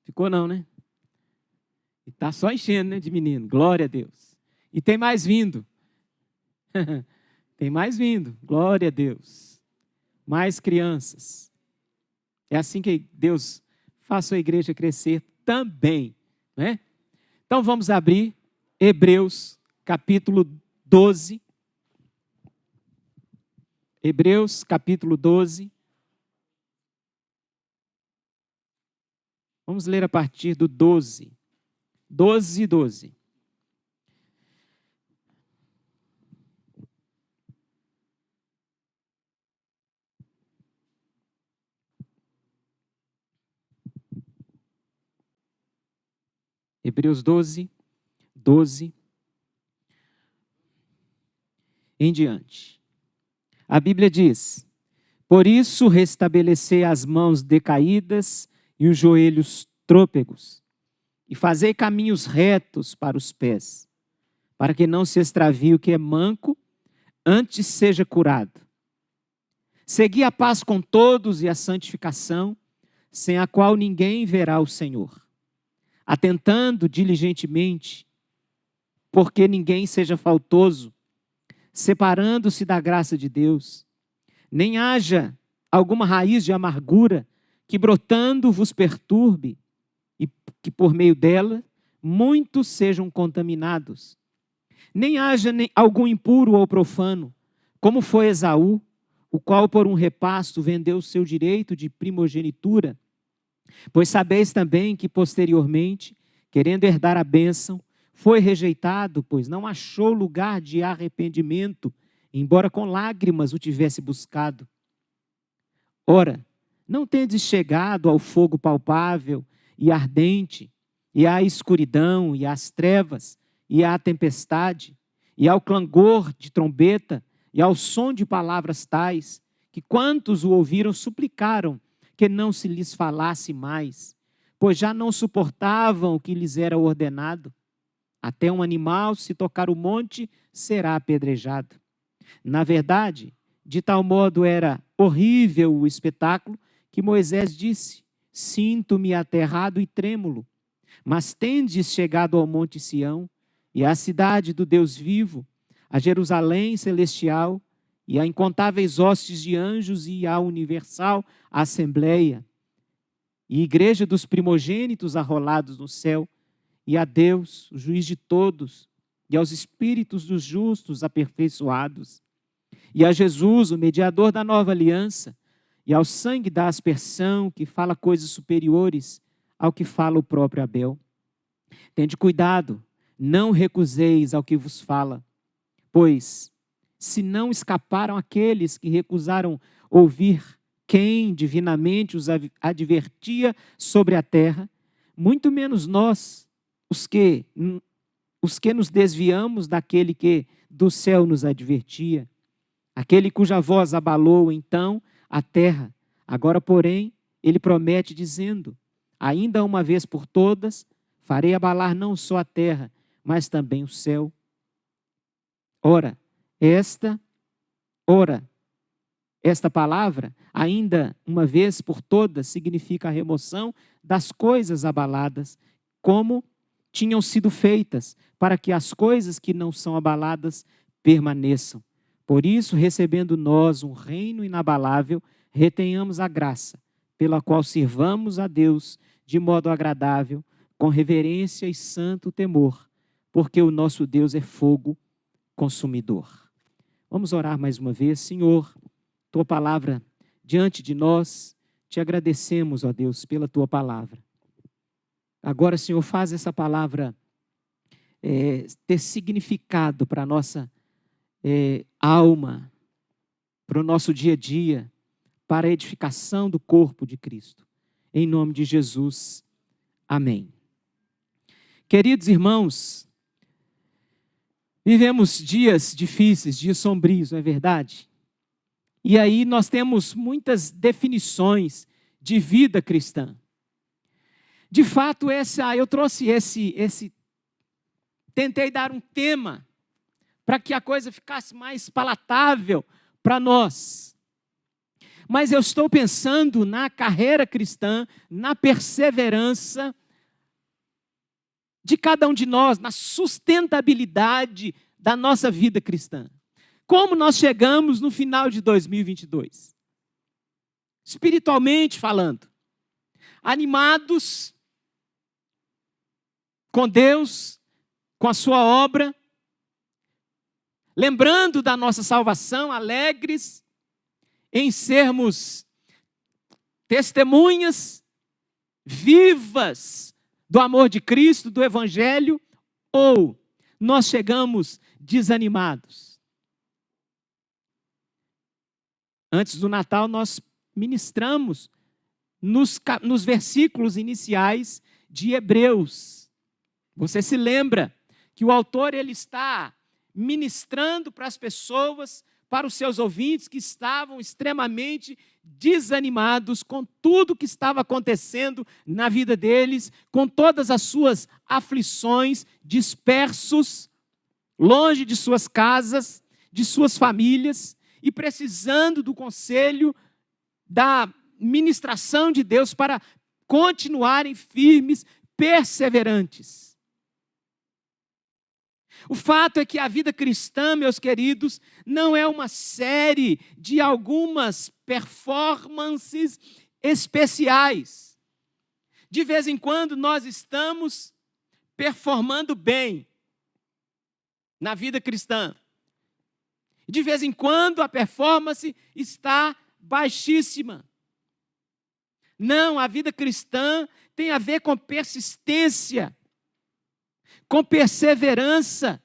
Ficou não, né? E está só enchendo, né, de menino. Glória a Deus. E tem mais vindo. Tem mais vindo. Glória a Deus. Mais crianças. É assim que Deus faz a igreja crescer também, né? Então vamos abrir Hebreus capítulo 12. Hebreus capítulo 12. Vamos ler a partir do 12. 12. Hebreus 12 em diante. A Bíblia diz: por isso restabelecei as mãos decaídas e os joelhos trôpegos, e fazei caminhos retos para os pés, para que não se extravie o que é manco, antes seja curado. Segui a paz com todos e a santificação, sem a qual ninguém verá o Senhor. Atentando diligentemente, porque ninguém seja faltoso, separando-se da graça de Deus, nem haja alguma raiz de amargura que brotando vos perturbe, e que por meio dela muitos sejam contaminados. Nem haja algum impuro ou profano, como foi Esaú, o qual por um repasto vendeu o seu direito de primogenitura. Pois sabeis também que posteriormente, querendo herdar a bênção, foi rejeitado, pois não achou lugar de arrependimento, embora com lágrimas o tivesse buscado. Ora, não tendes chegado ao fogo palpável e ardente, e à escuridão, e às trevas, e à tempestade, e ao clangor de trombeta, e ao som de palavras tais, que quantos o ouviram suplicaram que não se lhes falasse mais, pois já não suportavam o que lhes era ordenado. Até um animal, se tocar o monte, será apedrejado. Na verdade, de tal modo era horrível o espetáculo, que Moisés disse: sinto-me aterrado e trêmulo. Mas tendes chegado ao monte Sião, e à cidade do Deus vivo, a Jerusalém celestial, e a incontáveis hostes de anjos, e à universal assembleia, e igreja dos primogênitos arrolados no céu, e a Deus, o juiz de todos, e aos espíritos dos justos aperfeiçoados, e a Jesus, o mediador da nova aliança, e ao sangue da aspersão, que fala coisas superiores ao que fala o próprio Abel. Tende cuidado, não recuseis ao que vos fala, pois, se não escaparam aqueles que recusaram ouvir quem divinamente os advertia sobre a terra, muito menos nós, os que nos desviamos daquele que do céu nos advertia, aquele cuja voz abalou então a terra. Agora, porém, ele promete dizendo: ainda uma vez por todas, farei abalar não só a terra, mas também o céu. Ora, esta palavra, ainda uma vez por todas, significa a remoção das coisas abaladas, como tinham sido feitas, para que as coisas que não são abaladas permaneçam. Por isso, recebendo nós um reino inabalável, retenhamos a graça, pela qual sirvamos a Deus de modo agradável, com reverência e santo temor, porque o nosso Deus é fogo consumidor. Vamos orar mais uma vez. Senhor, tua palavra diante de nós, te agradecemos, ó Deus, pela tua palavra. Agora, Senhor, faz essa palavra ter significado para a nossa alma, para o nosso dia a dia, para a edificação do corpo de Cristo. Em nome de Jesus, amém. Queridos irmãos, vivemos dias difíceis, dias sombrios, não é verdade? E aí nós temos muitas definições de vida cristã. De fato, eu trouxe tentei dar um tema para que a coisa ficasse mais palatável para nós. Mas eu estou pensando na carreira cristã, na perseverança de cada um de nós na sustentabilidade da nossa vida cristã. Como nós chegamos no final de 2022? Espiritualmente falando, animados com Deus, com a sua obra, lembrando da nossa salvação, alegres em sermos testemunhas vivas do amor de Cristo, do Evangelho, ou nós chegamos desanimados? Antes do Natal, nós ministramos nos versículos iniciais de Hebreus. Você se lembra que o autor ele está ministrando para as pessoas, para os seus ouvintes que estavam extremamente desanimados com tudo que estava acontecendo na vida deles, com todas as suas aflições, dispersos, longe de suas casas, de suas famílias, e precisando do conselho, da ministração de Deus para continuarem firmes, perseverantes. O fato é que a vida cristã, meus queridos, não é uma série de algumas performances especiais. De vez em quando nós estamos performando bem na vida cristã. De vez em quando a performance está baixíssima. Não, a vida cristã tem a ver com persistência, com perseverança,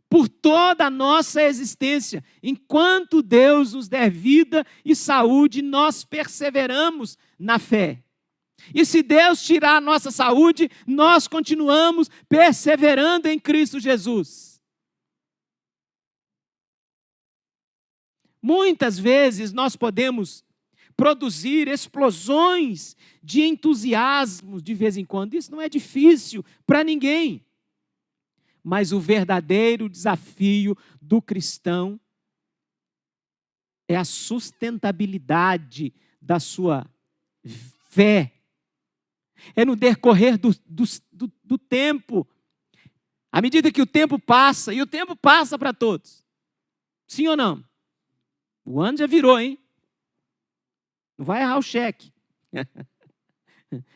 por toda a nossa existência. Enquanto Deus nos der vida e saúde, nós perseveramos na fé. E se Deus tirar a nossa saúde, nós continuamos perseverando em Cristo Jesus. Muitas vezes nós podemos produzir explosões de entusiasmo de vez em quando. Isso não é difícil para ninguém. Mas o verdadeiro desafio do cristão é a sustentabilidade da sua fé. É no decorrer do tempo. À medida que o tempo passa, e o tempo passa para todos. Sim ou não? O ano já virou, hein? Não vai errar o cheque.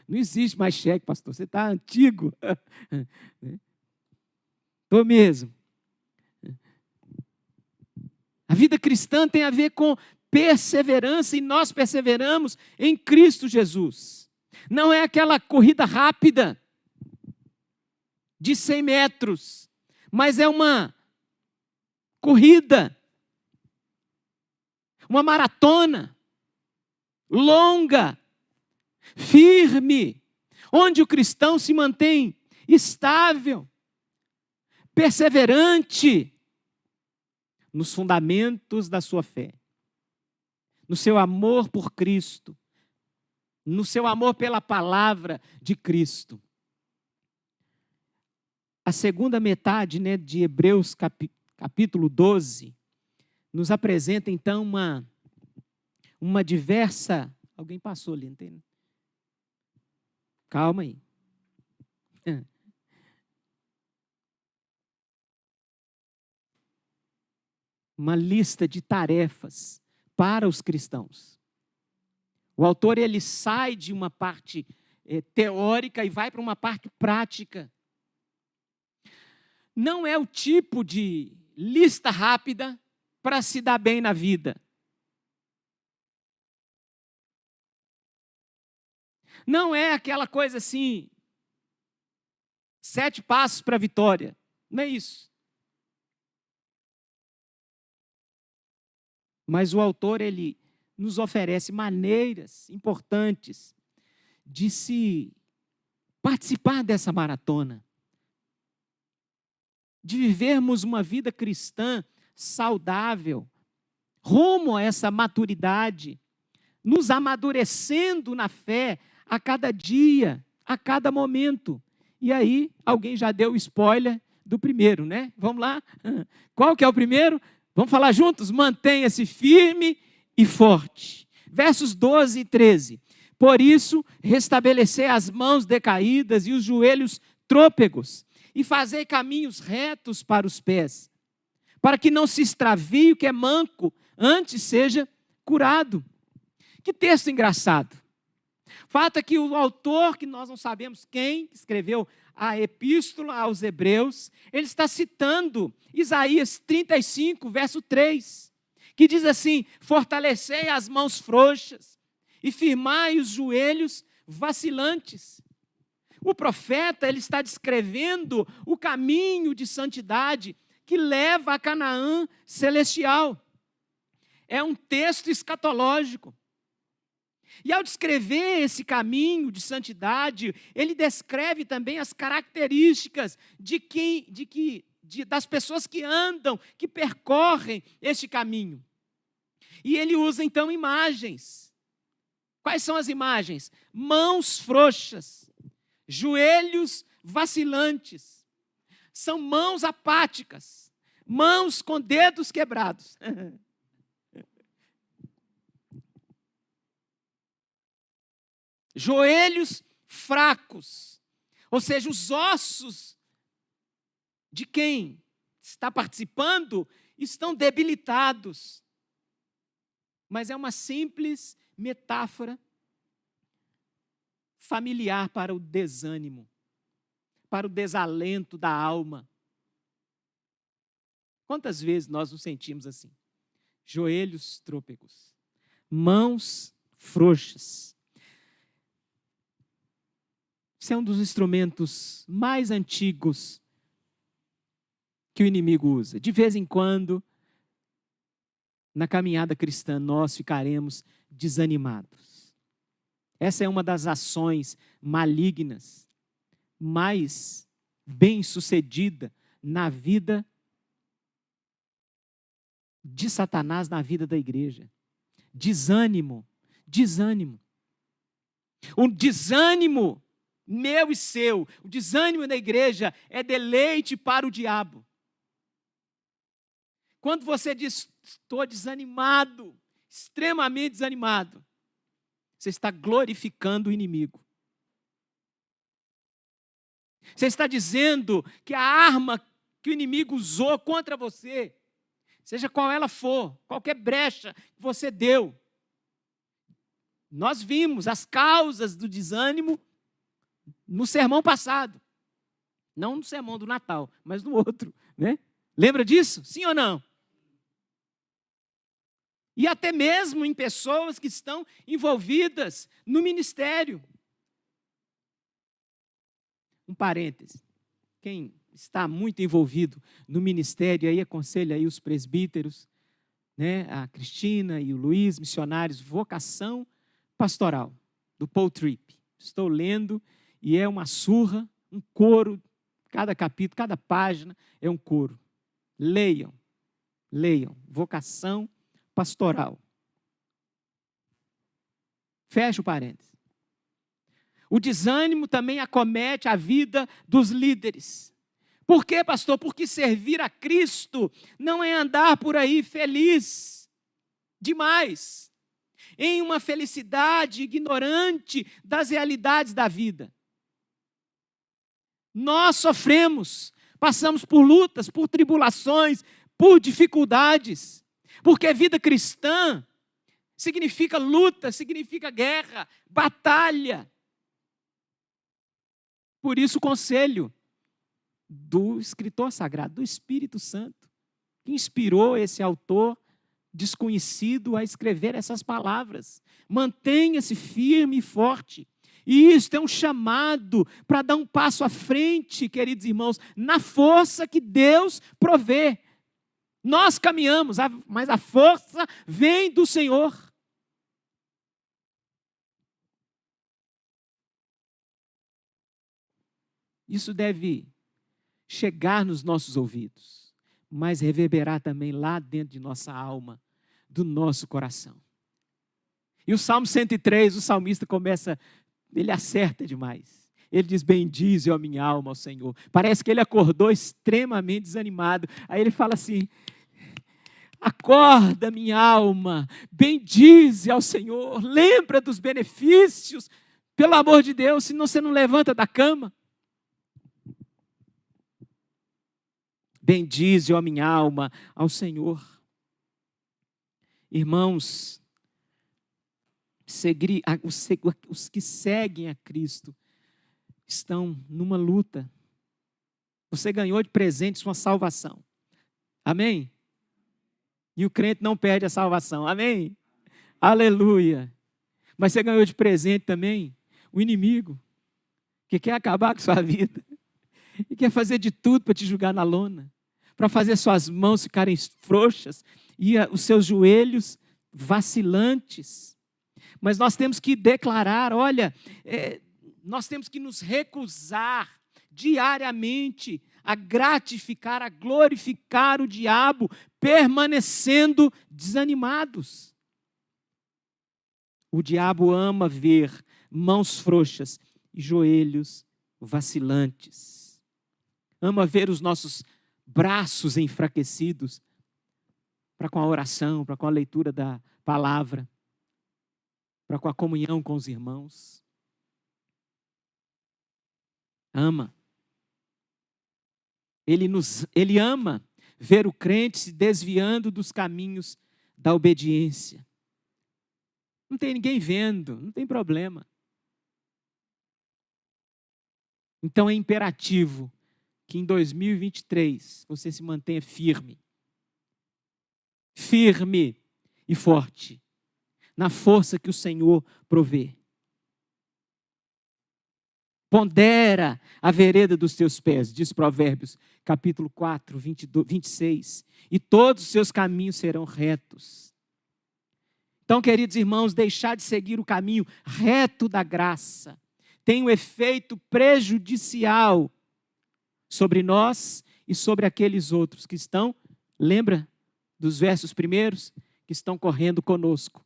Não existe mais cheque, pastor. Você está antigo. Estou mesmo. A vida cristã tem a ver com perseverança e nós perseveramos em Cristo Jesus. Não é aquela corrida rápida de 100 metros, mas é uma corrida, uma maratona longa, firme, onde o cristão se mantém estável, perseverante nos fundamentos da sua fé, no seu amor por Cristo, no seu amor pela palavra de Cristo. A segunda metade, de Hebreus capítulo 12, nos apresenta então uma diversa... Alguém passou ali, não tem? Calma aí. Uma lista de tarefas para os cristãos. O autor ele sai de uma parte teórica e vai para uma parte prática. Não é o tipo de lista rápida para se dar bem na vida. Não é aquela coisa assim, 7 passos para a vitória. Não é isso. Mas o autor, ele nos oferece maneiras importantes de se participar dessa maratona, de vivermos uma vida cristã saudável, rumo a essa maturidade, nos amadurecendo na fé a cada dia, a cada momento. E aí, alguém já deu o spoiler do primeiro, né? Vamos lá? Qual que é o primeiro? Vamos falar juntos? Mantenha-se firme e forte. Versos 12 e 13. Por isso, restabelecei as mãos decaídas e os joelhos trôpegos, e fazei caminhos retos para os pés, para que não se extravie o que é manco, antes seja curado. Que texto engraçado. Fato é que o autor, que nós não sabemos quem escreveu a epístola aos Hebreus, ele está citando Isaías 35, verso 3, que diz assim: fortalecei as mãos frouxas e firmai os joelhos vacilantes. O profeta, ele está descrevendo o caminho de santidade que leva a Canaã celestial. É um texto escatológico. E ao descrever esse caminho de santidade, ele descreve também as características das pessoas que andam, que percorrem este caminho. E ele usa então imagens. Quais são as imagens? Mãos frouxas, joelhos vacilantes, são mãos apáticas, mãos com dedos quebrados. Joelhos fracos, ou seja, os ossos de quem está participando estão debilitados. Mas é uma simples metáfora familiar para o desânimo, para o desalento da alma. Quantas vezes nós nos sentimos assim? Joelhos trôpegos, mãos frouxas. Esse é um dos instrumentos mais antigos que o inimigo usa. De vez em quando, na caminhada cristã, nós ficaremos desanimados. Essa é uma das ações malignas, mais bem-sucedida na vida de Satanás, na vida da igreja. Desânimo, desânimo. O desânimo meu e seu, o desânimo da igreja é deleite para o diabo. Quando você diz, estou desanimado, extremamente desanimado, você está glorificando o inimigo. Você está dizendo que a arma que o inimigo usou contra você, seja qual ela for, qualquer brecha que você deu, nós vimos as causas do desânimo no sermão passado. Não no sermão do Natal, mas no outro, né? Lembra disso? Sim ou não? E até mesmo em pessoas que estão envolvidas no ministério. Um parêntese. Quem está muito envolvido no ministério, aí aconselho aí os presbíteros, né? A Cristina e o Luiz, missionários, vocação pastoral, do Paul Tripp. Estou lendo e é uma surra, um coro, cada capítulo, cada página é um coro. Leiam, vocação pastoral. Fecha o parênteses. O desânimo também acomete a vida dos líderes. Por quê, pastor? Porque servir a Cristo não é andar por aí feliz demais, em uma felicidade ignorante das realidades da vida. Nós sofremos, passamos por lutas, por tribulações, por dificuldades, porque vida cristã significa luta, significa guerra, batalha. Por isso o conselho do escritor sagrado, do Espírito Santo, que inspirou esse autor desconhecido a escrever essas palavras. Mantenha-se firme e forte. E isto é um chamado para dar um passo à frente, queridos irmãos, na força que Deus provê. Nós caminhamos, mas a força vem do Senhor. Isso deve chegar nos nossos ouvidos, mas reverberar também lá dentro de nossa alma, do nosso coração. E o Salmo 103, o salmista começa, ele acerta demais. Ele diz, bendize, ó minha alma, ao Senhor. Parece que ele acordou extremamente desanimado. Aí ele fala assim, Acorda, minha alma, bendize ao Senhor, lembra dos benefícios, pelo amor de Deus, senão você não levanta da cama. Bendize, ó minha alma, ao Senhor. Irmãos, os que seguem a Cristo estão numa luta. Você ganhou de presente sua salvação. Amém? E o crente não perde a salvação. Amém? Aleluia. Mas você ganhou de presente também o inimigo, que quer acabar com sua vida. E quer fazer de tudo para te jogar na lona. Para fazer suas mãos ficarem frouxas e os seus joelhos vacilantes. Mas nós temos que declarar, olha, nós temos que nos recusar diariamente a gratificar, a glorificar o diabo, permanecendo desanimados. O diabo ama ver mãos frouxas e joelhos vacilantes. Ama ver os nossos braços enfraquecidos para com a oração, para com a leitura da palavra, para com a comunhão com os irmãos. Ama. Ele ama ver o crente se desviando dos caminhos da obediência. Não tem ninguém vendo, não tem problema. Então é imperativo que em 2023 você se mantenha firme. Firme e forte na força que o Senhor provê. Pondera a vereda dos teus pés, diz Provérbios, capítulo 4, 26. E todos os seus caminhos serão retos. Então, queridos irmãos, deixar de seguir o caminho reto da graça tem um efeito prejudicial sobre nós e sobre aqueles outros que estão, lembra dos versos primeiros? Que estão correndo conosco,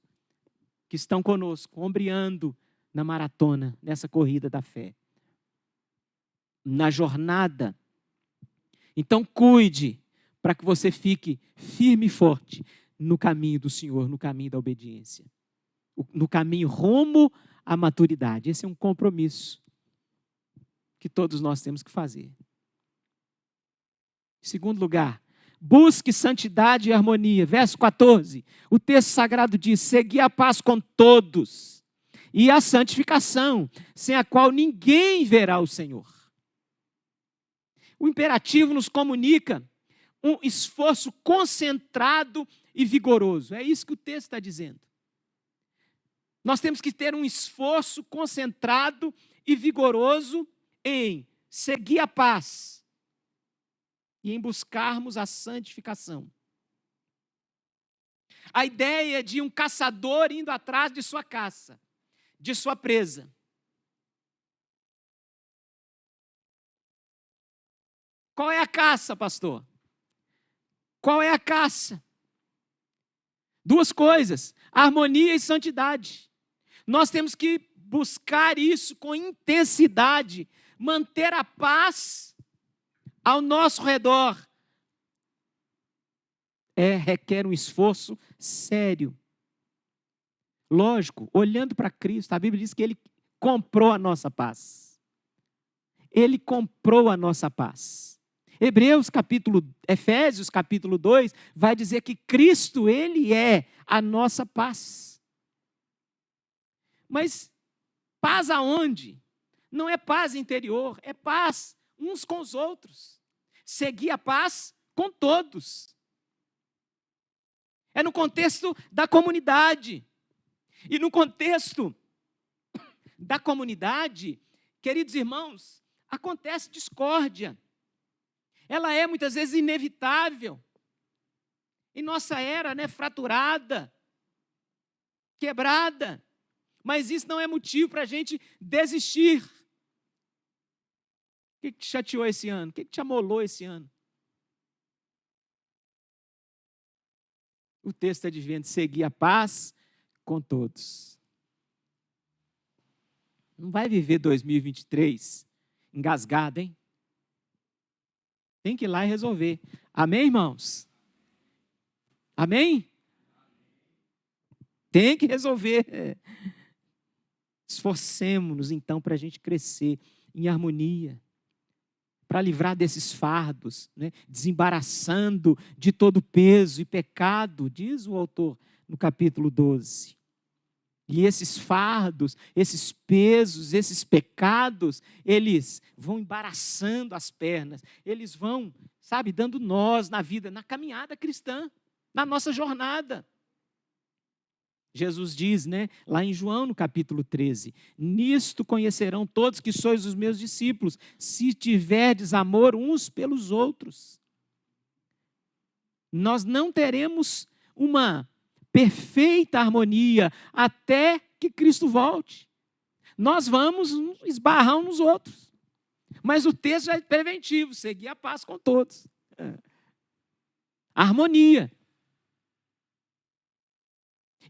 que estão conosco, ombreando na maratona, nessa corrida da fé. Na jornada. Então cuide para que você fique firme e forte no caminho do Senhor, no caminho da obediência, no caminho rumo à maturidade. Esse é um compromisso que todos nós temos que fazer. Em segundo lugar, busque santidade e harmonia. Verso 14, o texto sagrado diz: segui a paz com todos e a santificação, sem a qual ninguém verá o Senhor. O imperativo nos comunica um esforço concentrado e vigoroso. É isso que o texto está dizendo. Nós temos que ter um esforço concentrado e vigoroso em seguir a paz e em buscarmos a santificação. A ideia de um caçador indo atrás de sua caça, de sua presa. Qual é a caça, pastor? Qual é a caça? Duas coisas: harmonia e santidade. Nós temos que buscar isso com intensidade, manter a paz ao nosso redor. Requer um esforço sério. Lógico, olhando para Cristo, a Bíblia diz que Ele comprou a nossa paz. Ele comprou a nossa paz. Efésios capítulo 2, vai dizer que Cristo, Ele é a nossa paz. Mas paz aonde? Não é paz interior, é paz uns com os outros. Seguir a paz com todos. É no contexto da comunidade. E no contexto da comunidade, queridos irmãos, acontece discórdia. Ela é muitas vezes inevitável. Em nossa era, fraturada, quebrada. Mas isso não é motivo para a gente desistir. O que te chateou esse ano? O que te amolou esse ano? O texto está dizendo: seguir a paz com todos. Não vai viver 2023 engasgado, hein? Tem que ir lá e resolver. Amém, irmãos? Amém? Tem que resolver. Esforcemos-nos, então, para a gente crescer em harmonia, para livrar desses fardos, né? Desembaraçando de todo peso e pecado, diz o autor no capítulo 12. E esses fardos, esses pesos, esses pecados, eles vão embaraçando as pernas, eles vão, sabe, dando nós na vida, na caminhada cristã, na nossa jornada. Jesus diz, né, lá em João, no capítulo 13, nisto conhecerão todos que sois os meus discípulos, se tiverdes amor uns pelos outros. Nós não teremos uma perfeita harmonia até que Cristo volte. Nós vamos esbarrar uns nos outros. Mas o texto já é preventivo, seguir a paz com todos. Harmonia.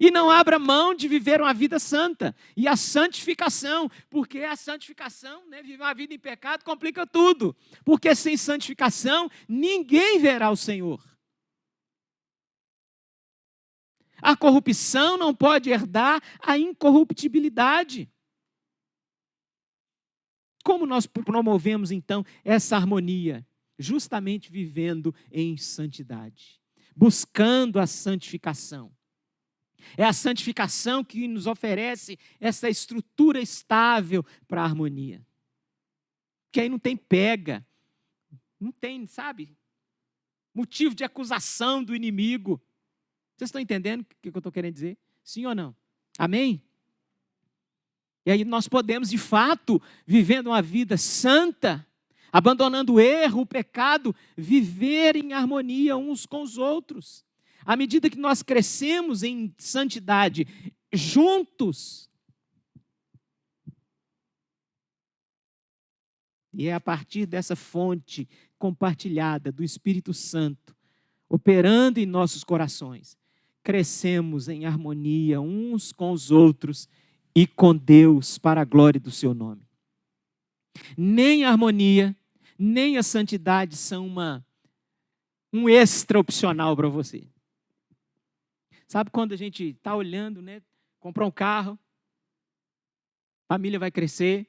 E não abra mão de viver uma vida santa. E a santificação, porque a santificação, né, viver uma vida em pecado complica tudo. Porque sem santificação, ninguém verá o Senhor. A corrupção não pode herdar a incorruptibilidade. Como nós promovemos, então, essa harmonia? Justamente vivendo em santidade, buscando a santificação. É a santificação que nos oferece essa estrutura estável para a harmonia. Que aí não tem pega, não tem, sabe, motivo de acusação do inimigo. Vocês estão entendendo o que eu estou querendo dizer? Sim ou não? Amém? E aí nós podemos, de fato, vivendo uma vida santa, abandonando o erro, o pecado, viver em harmonia uns com os outros. À medida que nós crescemos em santidade juntos, e é a partir dessa fonte compartilhada do Espírito Santo, operando em nossos corações, crescemos em harmonia uns com os outros e com Deus para a glória do seu nome. Nem a harmonia, nem a santidade são um extra opcional para você. Sabe quando a gente está olhando, né? Comprar um carro, a família vai crescer,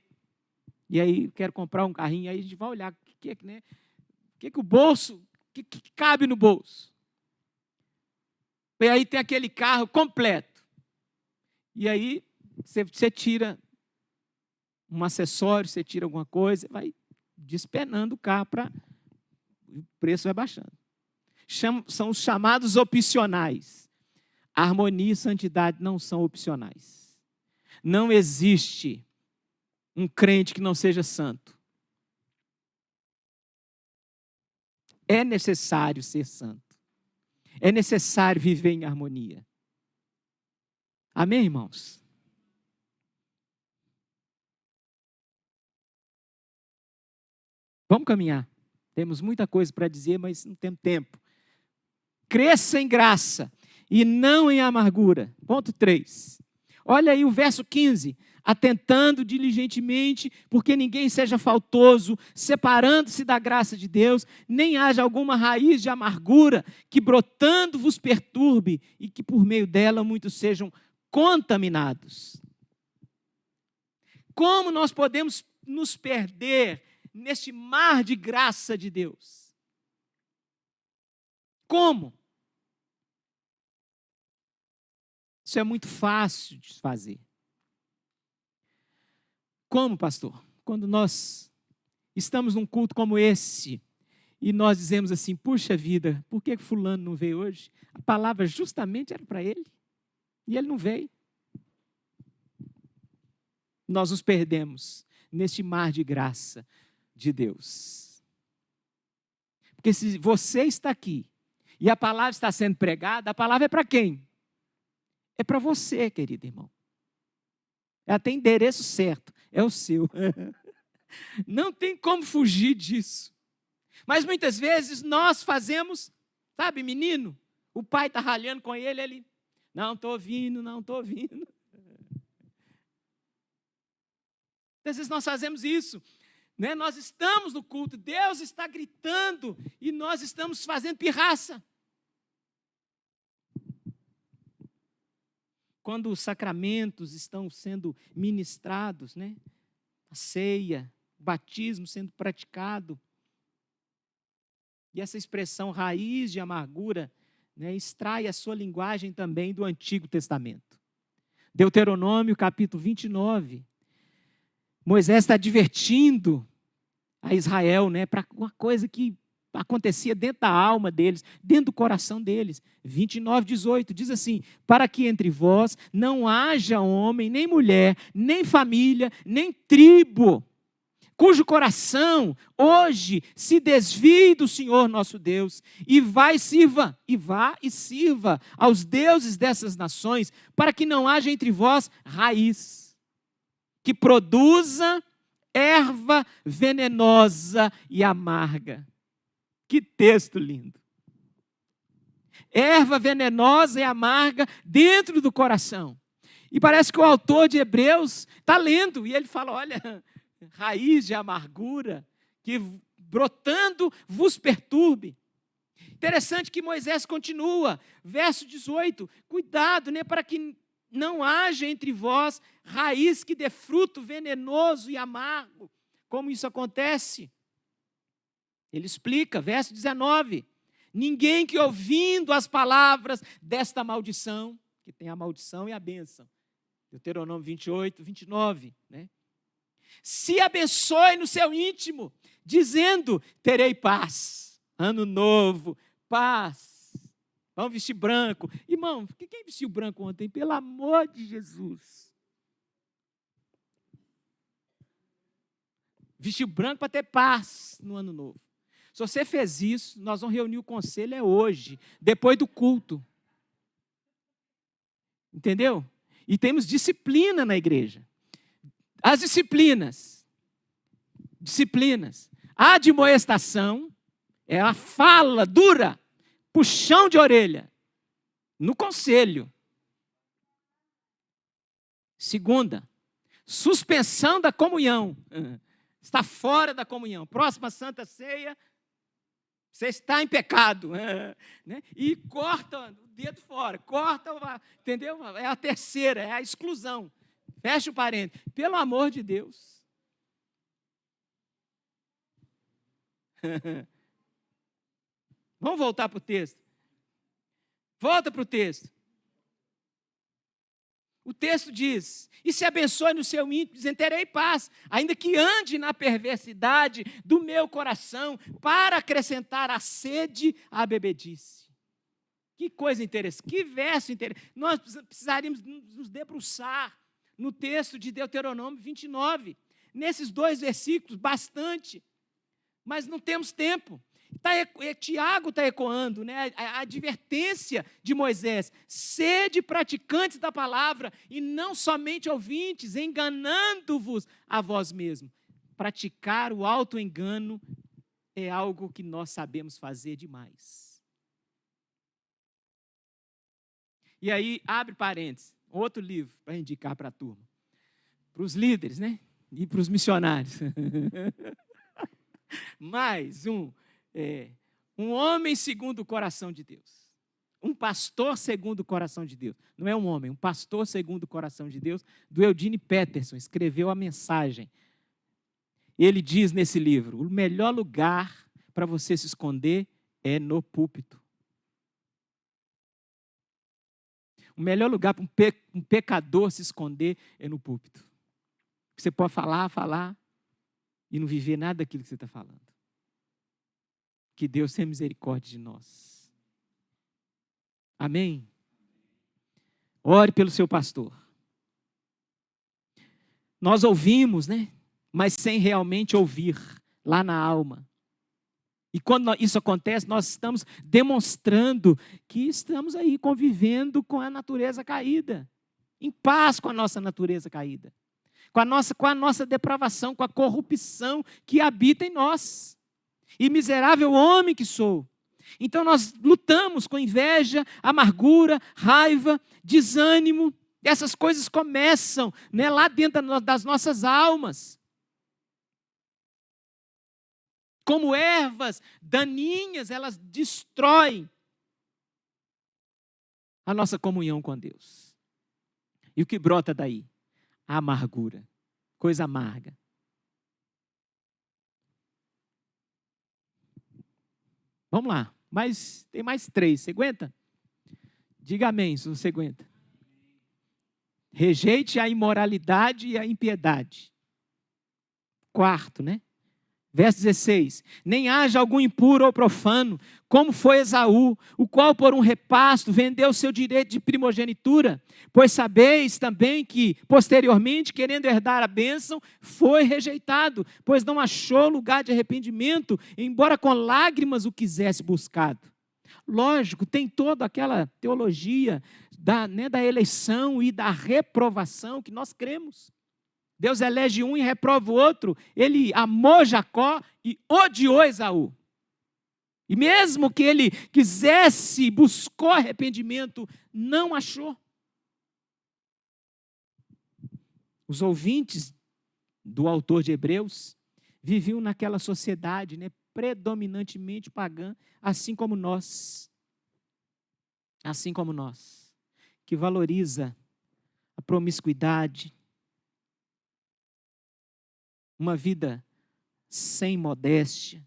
e aí quero comprar um carrinho, aí a gente vai olhar o que o bolso, o que cabe no bolso. E aí tem aquele carro completo. E aí você tira um acessório, você tira alguma coisa, vai despenando o carro para o preço vai baixando. São os chamados opcionais. Harmonia e santidade não são opcionais. Não existe um crente que não seja santo. É necessário ser santo. É necessário viver em harmonia. Amém, irmãos? Vamos caminhar. Temos muita coisa para dizer, mas não temos tempo. Cresça em graça e não em amargura. Ponto 3. Olha aí o verso 15. Atentando diligentemente, porque ninguém seja faltoso, separando-se da graça de Deus, nem haja alguma raiz de amargura que brotando vos perturbe e que por meio dela muitos sejam contaminados. Como nós podemos nos perder neste mar de graça de Deus? Como? Isso é muito fácil de fazer. Como, pastor? Quando nós estamos num culto como esse e nós dizemos assim, puxa vida, por que fulano não veio hoje? A palavra justamente era para ele e ele não veio. Nós nos perdemos neste mar de graça de Deus. Porque se você está aqui e a palavra está sendo pregada, a palavra é para quem? É para você, querido irmão. Ela tem endereço certo, é o seu. Não tem como fugir disso. Mas muitas vezes nós fazemos, sabe, menino, o pai está ralhando com ele, não estou ouvindo, não estou ouvindo. Às vezes nós fazemos isso, né? Nós estamos no culto, Deus está gritando e nós estamos fazendo pirraça. quando os sacramentos estão sendo ministrados, né? A ceia, o batismo sendo praticado. E essa expressão raiz de amargura, né, extrai a sua linguagem também do Antigo Testamento. Deuteronômio, capítulo 29. Moisés está advertindo a Israel, né, para uma coisa que acontecia dentro da alma deles, dentro do coração deles. 29, 18, diz assim: para que entre vós não haja homem, nem mulher, nem família, nem tribo, cujo coração hoje se desvie do Senhor nosso Deus, e vá e sirva aos deuses dessas nações, para que não haja entre vós raiz, que produza erva venenosa e amarga. Que texto lindo! Erva venenosa e amarga dentro do coração. E parece que o autor de Hebreus está lendo, e ele fala, olha, raiz de amargura, que brotando vos perturbe. Interessante que Moisés continua, verso 18, cuidado, né, para que não haja entre vós raiz que dê fruto venenoso e amargo. Como isso acontece? Ele explica, verso 19, ninguém que ouvindo as palavras desta maldição, que tem a maldição e a bênção, Deuteronômio 28, 29, né? Se abençoe no seu íntimo, dizendo, terei paz, ano novo, paz, vamos vestir branco. Irmão, quem vestiu branco ontem? Pelo amor de Jesus. Vestiu branco para ter paz no ano novo. Se você fez isso, nós vamos reunir o conselho hoje, depois do culto. Entendeu? E temos disciplina na igreja. As disciplinas. A admoestação é a fala dura, puxão de orelha, no conselho. Segunda, suspensão da comunhão. Está fora da comunhão. Próxima Santa Ceia, você está em pecado. Né? E corta o dedo fora. Entendeu? É a terceira, é a exclusão. Fecha o parênteses. Pelo amor de Deus. Vamos voltar para o texto. Volta para o texto. O texto diz, e se abençoe no seu íntimo, dizendo, terei paz, ainda que ande na perversidade do meu coração, para acrescentar a sede à bebedice. Que coisa interessante, que verso interessante. Nós precisaríamos nos debruçar no texto de Deuteronômio 29, nesses 2 versículos, bastante, mas não temos tempo. Tiago está ecoando, né, a advertência de Moisés, sede praticantes da palavra e não somente ouvintes, enganando-vos a vós mesmos. Praticar o autoengano é algo que nós sabemos fazer demais. E aí, abre parênteses, outro livro para indicar para a turma, para os líderes, né, e para os missionários. Mais um homem segundo o coração de Deus. Um pastor segundo o coração de Deus. Não é um homem, um pastor segundo o coração de Deus, do Eugene Peterson, escreveu a mensagem. Ele diz nesse livro, o melhor lugar para você se esconder é no púlpito. O melhor lugar para um pecador se esconder é no púlpito. Você pode falar e não viver nada daquilo que você está falando. Que Deus tenha misericórdia de nós. Amém? Ore pelo seu pastor. Nós ouvimos, né? Mas sem realmente ouvir, lá na alma. E quando isso acontece, nós estamos demonstrando que estamos aí convivendo com a natureza caída. Em paz com a nossa natureza caída. Com a nossa depravação, com a corrupção que habita em nós. E miserável homem que sou. Então nós lutamos com inveja, amargura, raiva, desânimo. Essas coisas começam, né, lá dentro das nossas almas. Como ervas daninhas, elas destroem a nossa comunhão com Deus. E o que brota daí? A amargura, coisa amarga. Vamos lá, tem mais 3, você aguenta? Diga amém se você aguenta. Rejeite a imoralidade e a impiedade. 4, né? Verso 16, nem haja algum impuro ou profano, como foi Esaú, o qual por um repasto vendeu seu direito de primogenitura, pois sabeis também que, posteriormente, querendo herdar a bênção, foi rejeitado, pois não achou lugar de arrependimento, embora com lágrimas o quisesse buscado. Lógico, tem toda aquela teologia da eleição e da reprovação que nós cremos. Deus elege um e reprova o outro. Ele amou Jacó e odiou Esaú. E mesmo que ele quisesse, buscou arrependimento, não achou. Os ouvintes do autor de Hebreus viviam naquela sociedade, né, predominantemente pagã, assim como nós. Assim como nós, que valoriza a promiscuidade, uma vida sem modéstia,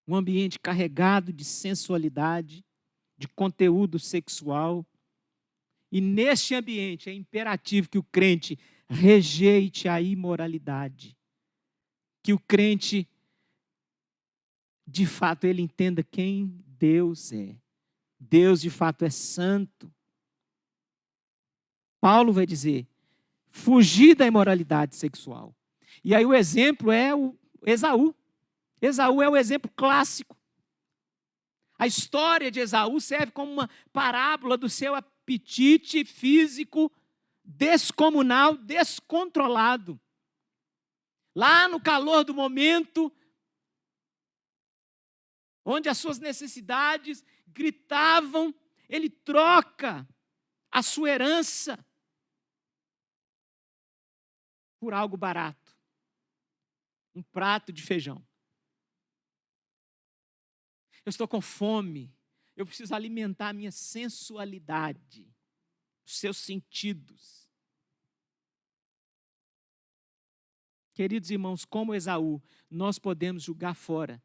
um ambiente carregado de sensualidade, de conteúdo sexual. E neste ambiente é imperativo que o crente rejeite a imoralidade, que o crente, de fato, ele entenda quem Deus é. Deus, de fato, é santo. Paulo vai dizer, fugir da imoralidade sexual. E aí o exemplo é o Esaú. Esaú é o exemplo clássico. A história de Esaú serve como uma parábola do seu apetite físico descomunal, descontrolado. Lá no calor do momento, onde as suas necessidades gritavam, ele troca a sua herança por algo barato. Um prato de feijão. Eu estou com fome, eu preciso alimentar a minha sensualidade, os seus sentidos. Queridos irmãos, como Esaú, nós podemos julgar fora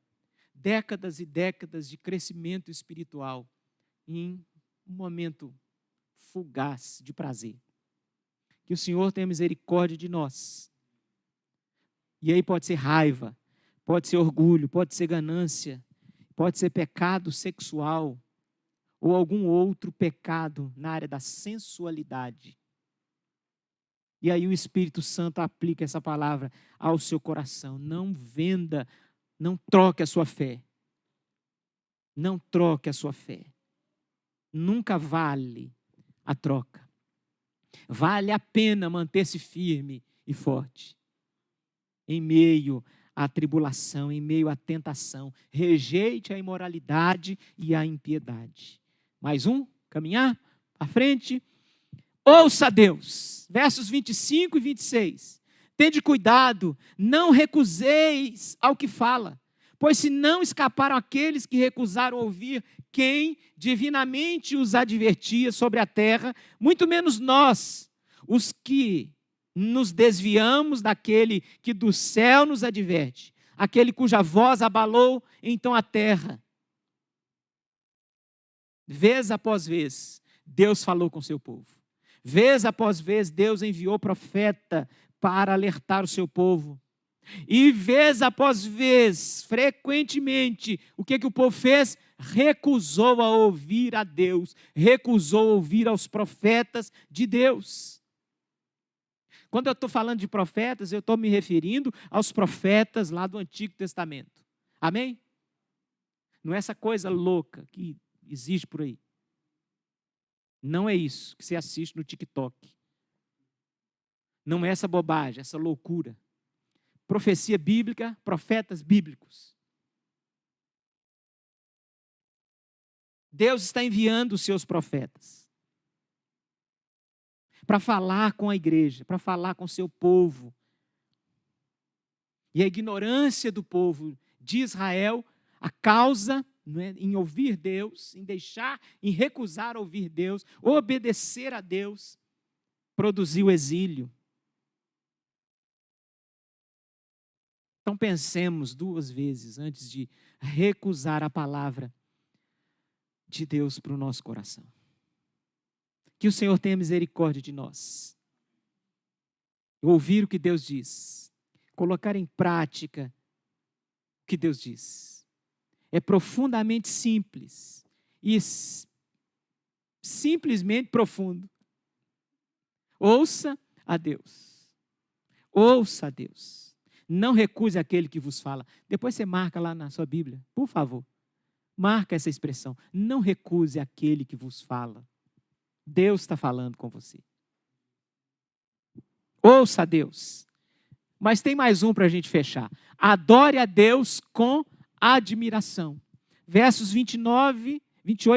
décadas e décadas de crescimento espiritual em um momento fugaz de prazer. Que o Senhor tenha misericórdia de nós. E aí pode ser raiva, pode ser orgulho, pode ser ganância, pode ser pecado sexual ou algum outro pecado na área da sensualidade. E aí o Espírito Santo aplica essa palavra ao seu coração. Não venda, não troque a sua fé. Não troque a sua fé. Nunca vale a troca. Vale a pena manter-se firme e forte. Em meio à tribulação, em meio à tentação. Rejeite a imoralidade e a impiedade. Mais um, caminhar à frente. Ouça a Deus. Versos 25 e 26. Tende cuidado, não recuseis ao que fala, pois se não escaparam aqueles que recusaram ouvir quem divinamente os advertia sobre a terra, muito menos nós, os que nos desviamos daquele que do céu nos adverte, aquele cuja voz abalou então a terra. Vez após vez, Deus falou com seu povo. Vez após vez, Deus enviou profeta para alertar o seu povo. E vez após vez, frequentemente, o que o povo fez? Recusou a ouvir a Deus, recusou ouvir aos profetas de Deus. Quando eu estou falando de profetas, eu estou me referindo aos profetas lá do Antigo Testamento. Amém? Não é essa coisa louca que existe por aí. Não é isso que você assiste no TikTok. Não é essa bobagem, essa loucura. Profecia bíblica, profetas bíblicos. Deus está enviando os seus profetas para falar com a igreja, para falar com o seu povo. E a ignorância do povo de Israel, a causa não é? Em ouvir Deus, em recusar ouvir Deus, obedecer a Deus, produziu exílio. Então pensemos 2 vezes antes de recusar a palavra de Deus para o nosso coração. Que o Senhor tenha misericórdia de nós. Ouvir o que Deus diz, colocar em prática o que Deus diz. É profundamente simples e simplesmente profundo. Ouça a Deus. Ouça a Deus. Não recuse aquele que vos fala. Depois você marca lá na sua Bíblia, por favor. Marca essa expressão. Não recuse aquele que vos fala. Deus está falando com você. Ouça a Deus. Mas tem mais um para a gente fechar. Adore a Deus com admiração. Versos 28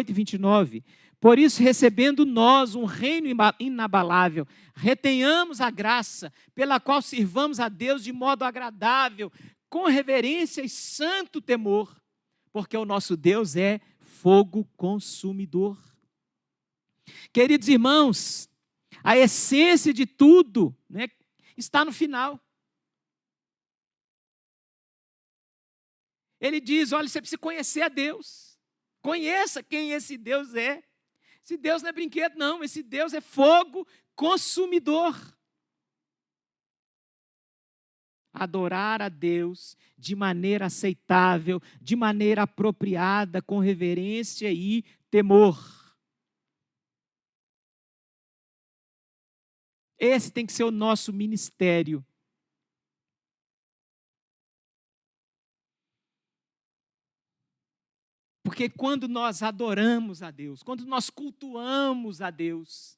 e 29. Por isso, recebendo nós um reino inabalável, retenhamos a graça pela qual sirvamos a Deus de modo agradável, com reverência e santo temor, porque o nosso Deus é fogo consumidor. Queridos irmãos, a essência de tudo, né, está no final. Ele diz, olha, você precisa conhecer a Deus. Conheça quem esse Deus é. Esse Deus não é brinquedo, não. Esse Deus é fogo consumidor. Adorar a Deus de maneira aceitável, de maneira apropriada, com reverência e temor. Esse tem que ser o nosso ministério. Porque quando nós adoramos a Deus, quando nós cultuamos a Deus,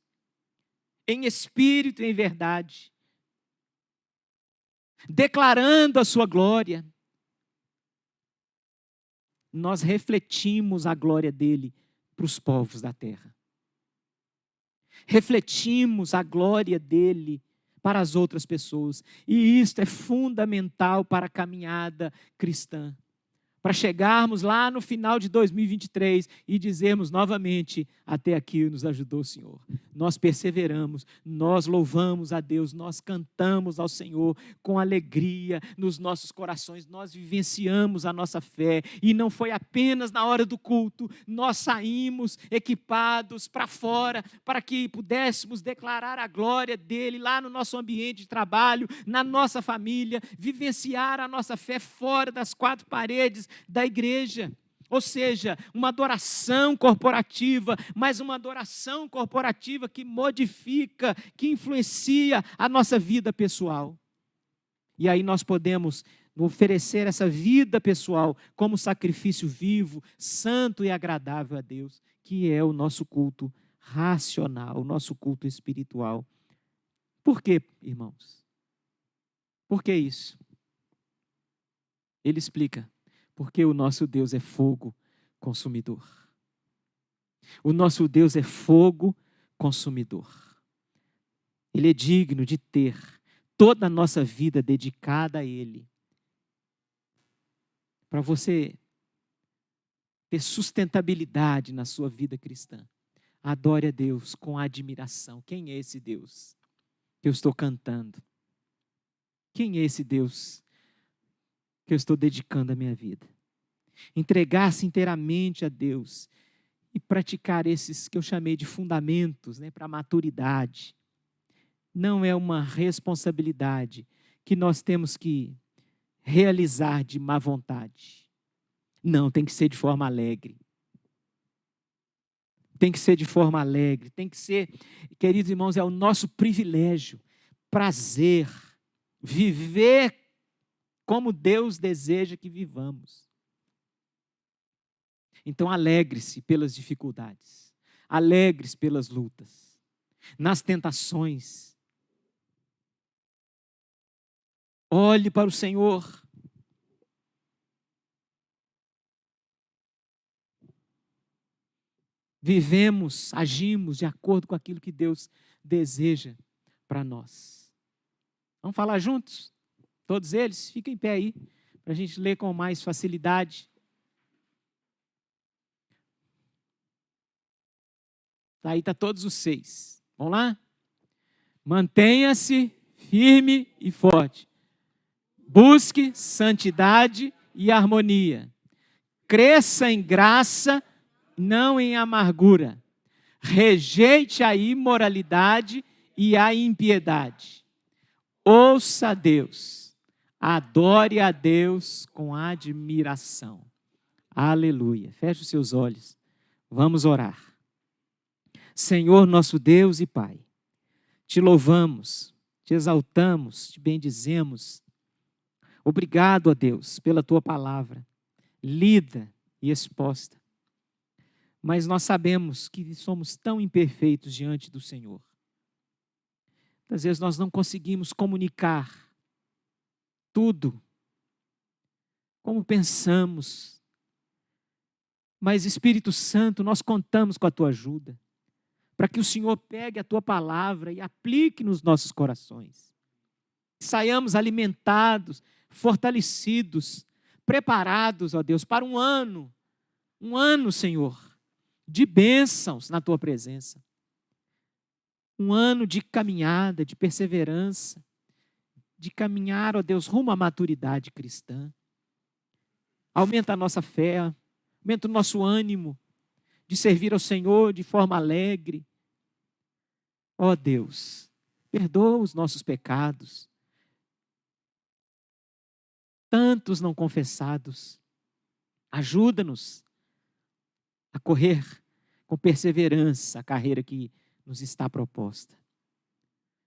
em espírito e em verdade, declarando a sua glória, nós refletimos a glória dele para os povos da terra. Refletimos a glória dele para as outras pessoas. E isto é fundamental para a caminhada cristã. Para chegarmos lá no final de 2023 e dizermos novamente, até aqui nos ajudou o Senhor. Nós perseveramos, nós louvamos a Deus, nós cantamos ao Senhor com alegria nos nossos corações, nós vivenciamos a nossa fé e não foi apenas na hora do culto, nós saímos equipados para fora para que pudéssemos declarar a glória dele lá no nosso ambiente de trabalho, na nossa família, vivenciar a nossa fé fora das 4 paredes da igreja, ou seja, uma adoração corporativa, mas uma adoração corporativa que modifica, que influencia a nossa vida pessoal. E aí nós podemos oferecer essa vida pessoal como sacrifício vivo, santo e agradável a Deus, que é o nosso culto racional, o nosso culto espiritual. Por quê, irmãos? Por que isso? Ele explica. Porque o nosso Deus é fogo consumidor. O nosso Deus é fogo consumidor. Ele é digno de ter toda a nossa vida dedicada a Ele. Para você ter sustentabilidade na sua vida cristã, adore a Deus com admiração. Quem é esse Deus que eu estou cantando? Quem é esse Deus que eu estou dedicando a minha vida? Entregar-se inteiramente a Deus e praticar esses que eu chamei de fundamentos, né, para a maturidade. Não é uma responsabilidade que nós temos que realizar de má vontade. Não, tem que ser de forma alegre. Tem que ser de forma alegre, tem que ser, queridos irmãos, é o nosso privilégio, prazer, viver como Deus deseja que vivamos. Então, alegre-se pelas dificuldades, alegre-se pelas lutas, nas tentações. Olhe para o Senhor. Vivemos, agimos de acordo com aquilo que Deus deseja para nós. Vamos falar juntos? Todos eles? Fiquem em pé aí, para a gente ler com mais facilidade. Aí está todos os 6. Vamos lá? Mantenha-se firme e forte. Busque santidade e harmonia. Cresça em graça, não em amargura. Rejeite a imoralidade e a impiedade. Ouça a Deus. Adore a Deus com admiração. Aleluia. Feche os seus olhos. Vamos orar. Senhor, nosso Deus e Pai, te louvamos, te exaltamos, te bendizemos. Obrigado, ó Deus, pela tua palavra, lida e exposta. Mas nós sabemos que somos tão imperfeitos diante do Senhor. Às vezes nós não conseguimos comunicar tudo como pensamos. Mas, Espírito Santo, nós contamos com a tua ajuda, para que o Senhor pegue a tua palavra e aplique nos nossos corações. Saiamos alimentados, fortalecidos, preparados, ó Deus, para um ano, Senhor, de bênçãos na tua presença. Um ano de caminhada, de perseverança, de caminhar, ó Deus, rumo à maturidade cristã. Aumenta a nossa fé, aumenta o nosso ânimo de servir ao Senhor de forma alegre. Ó Deus, perdoa os nossos pecados, tantos não confessados. Ajuda-nos a correr com perseverança a carreira que nos está proposta.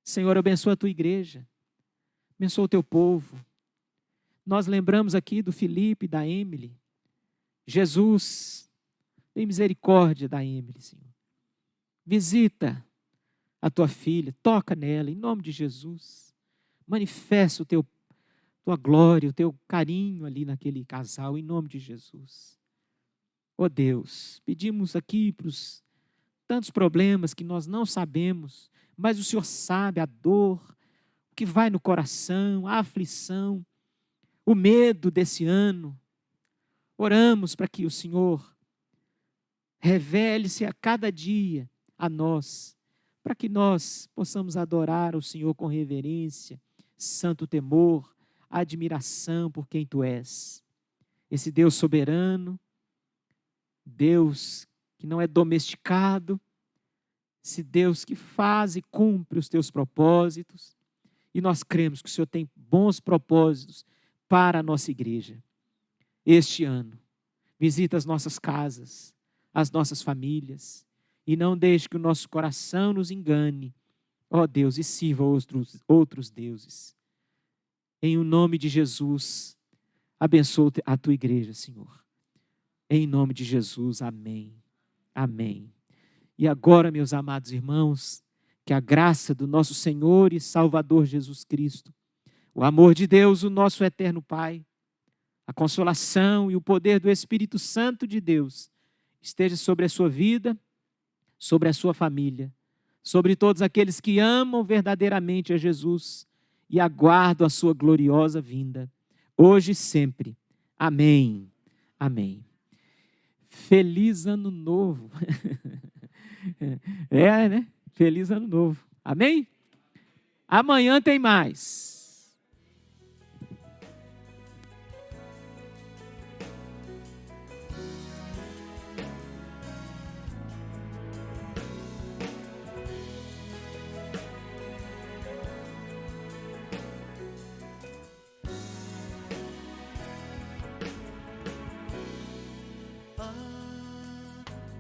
Senhor, abençoa a tua igreja, abençoa o teu povo. Nós lembramos aqui do Felipe e da Emily. Jesus, tem misericórdia da Emily, Senhor. Visita a tua filha, toca nela, em nome de Jesus. Manifesta tua glória, o teu carinho ali naquele casal, em nome de Jesus. Ó Deus, pedimos aqui para os tantos problemas que nós não sabemos, mas o Senhor sabe a dor, o que vai no coração, a aflição, o medo desse ano. Oramos para que o Senhor revele-se a cada dia a nós, para que nós possamos adorar o Senhor com reverência, santo temor, admiração por quem Tu és. Esse Deus soberano, Deus que não é domesticado, esse Deus que faz e cumpre os Teus propósitos. E nós cremos que o Senhor tem bons propósitos para a nossa igreja. Este ano, visita as nossas casas, as nossas famílias, e não deixe que o nosso coração nos engane, ó Deus, e sirva outros deuses. Em o nome de Jesus, abençoa a tua igreja, Senhor. Em nome de Jesus, amém. Amém. E agora, meus amados irmãos, que a graça do nosso Senhor e Salvador Jesus Cristo, o amor de Deus, o nosso eterno Pai, a consolação e o poder do Espírito Santo de Deus esteja sobre a sua vida, sobre a sua família, sobre todos aqueles que amam verdadeiramente a Jesus e aguardam a sua gloriosa vinda, hoje e sempre. Amém. Amém. Feliz Ano Novo. Né? Feliz Ano Novo. Amém? Amanhã tem mais.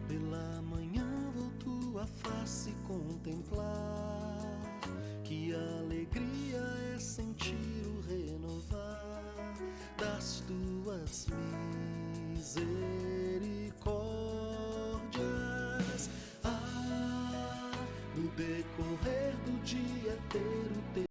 Pela manhã volto a face contemplar, que alegria